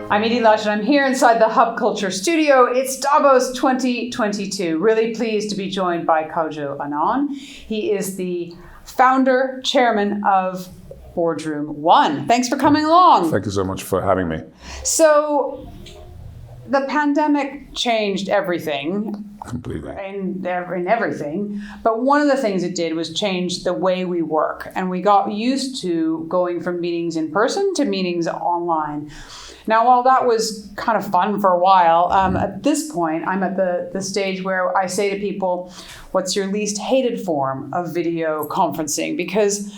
I'm Edie Lush, and I'm here inside the Hub Culture studio. It's Davos 2022. Really pleased to be joined by Kojo Annan. He is the founder, chairman of Boardroom One. Thanks for coming along. Thank you so much for having me. So, the pandemic changed everything. Completely. In everything. But one of the things it did was change the way we work. And we got used to going from meetings in person to meetings online. Now, while that was kind of fun for a while, at this point, I'm at the stage where I say to people, what's your least hated form of video conferencing? Because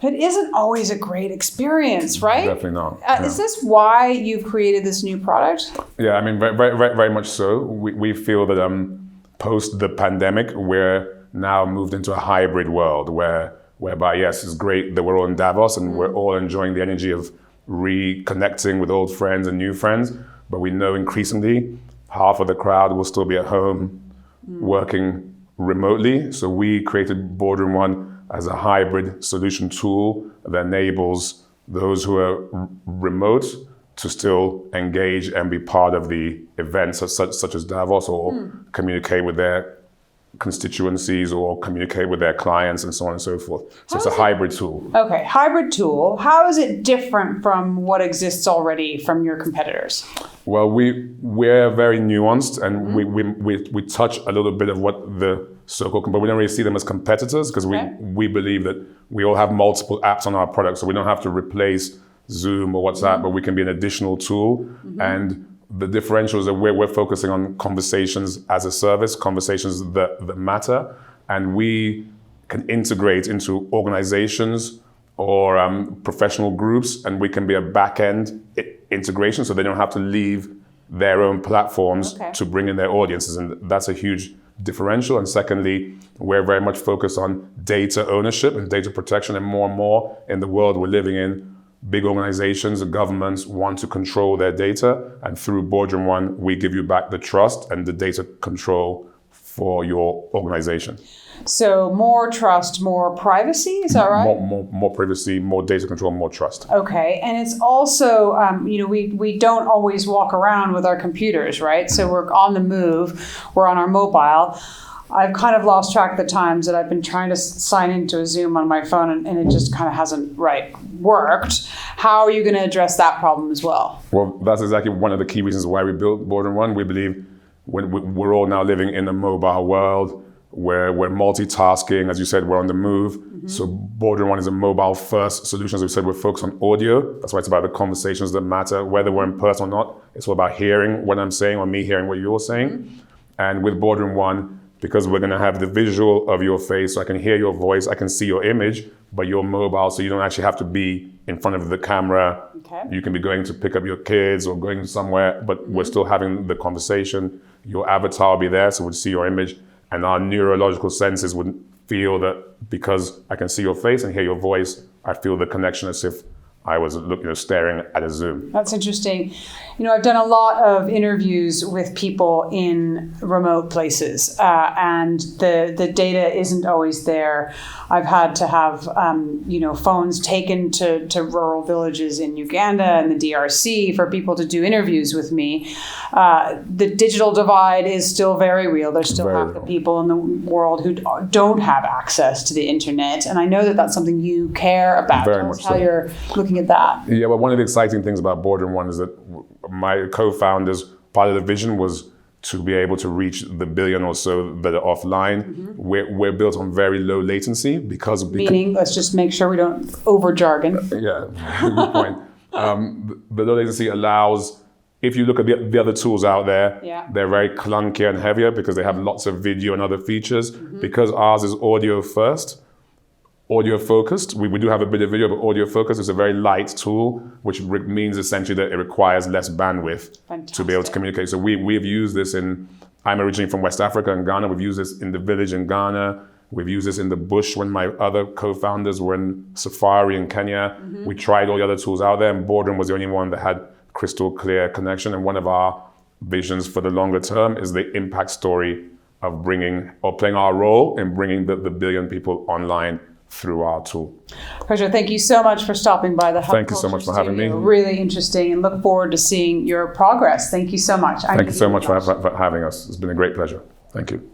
it isn't always a great experience, right? Definitely not. Is this why you've created this new product? Yeah, I mean, very much so. We feel that post the pandemic, we're now moved into a hybrid world whereby, yes, it's great that we're all in Davos and we're all enjoying the energy of reconnecting with old friends and new friends, but we know increasingly half of the crowd will still be at home working remotely. So we created Boardroom One as a hybrid solution tool that enables those who are remote to still engage and be part of the events such as Davos, or communicate with their constituencies or communicate with their clients and so on and so forth. So it's a hybrid tool. Okay, hybrid tool. How is it different from what exists already from your competitors? Well, we're very nuanced, and we touch a little bit of what the so-called, but we don't really see them as competitors, because we believe that we all have multiple apps on our product, so we don't have to replace Zoom or WhatsApp, but we can be an additional tool. And the differential is that we're focusing on conversations as a service, conversations that matter, and we can integrate into organizations or professional groups, and we can be a back-end integration, so they don't have to leave their own platforms to bring in their audiences, and that's a huge differential. And secondly, we're very much focused on data ownership and data protection, and more in the world we're living in, big organizations and governments want to control their data, and through Boardroom One, we give you back the trust and the data control for your organization. So more trust, more privacy, is that right? More privacy, more data control, more trust. Okay, and it's also, we don't always walk around with our computers, right? So we're on the move, we're on our mobile. I've kind of lost track of the times that I've been trying to sign into a Zoom on my phone and it just kind of hasn't worked. How are you going to address that problem as well? Well, that's exactly one of the key reasons why we built Boardroom One. We believe we're all now living in a mobile world where we're multitasking. As you said, we're on the move. So Boardroom One is a mobile first solution. As we said, we're focused on audio. That's why it's about the conversations that matter, whether we're in person or not. It's all about hearing what I'm saying or me hearing what you're saying. And with Boardroom One, because we're going to have the visual of your face, so I can hear your voice, I can see your image, but you're mobile, so you don't actually have to be in front of the camera. You can be going to pick up your kids or going somewhere, but we're still having the conversation. Your avatar will be there, so we'll see your image, and our neurological senses would feel that because I can see your face and hear your voice, I feel the connection as if I was staring at a Zoom. That's interesting. I've done a lot of interviews with people in remote places, and the data isn't always there. I've had to have, phones taken to rural villages in Uganda and the DRC for people to do interviews with me. The digital divide is still very real. There's still half the people in the world who don't have access to the internet, and I know that that's something you care about. Very much how so. You're looking at that. Yeah, well, one of the exciting things about Boardroom One is that my co-founders, part of the vision was to be able to reach the billion or so that are offline. We're built on very low latency because Meaning, let's just make sure we don't over jargon. Yeah, good point. The low latency allows, if you look at the other tools out there, they're very clunky and heavier because they have lots of video and other features. Because ours is audio first, audio focused. We do have a bit of video, but audio focused is a very light tool, which means essentially that it requires less bandwidth to be able to communicate. So we've used this I'm originally from West Africa and Ghana. We've used this in the village in Ghana. We've used this in the bush when my other co-founders were in safari in Kenya. We tried all the other tools out there, and Boardroom was the only one that had crystal clear connection. And one of our visions for the longer term is the impact story of playing our role in bringing the billion people online through our tool. Kojo, thank you so much for stopping by the Hub Thank you so much for having me. Really interesting, and look forward to seeing your progress. Thank you so much. Thank you so much for having us. It's been a great pleasure. Thank you.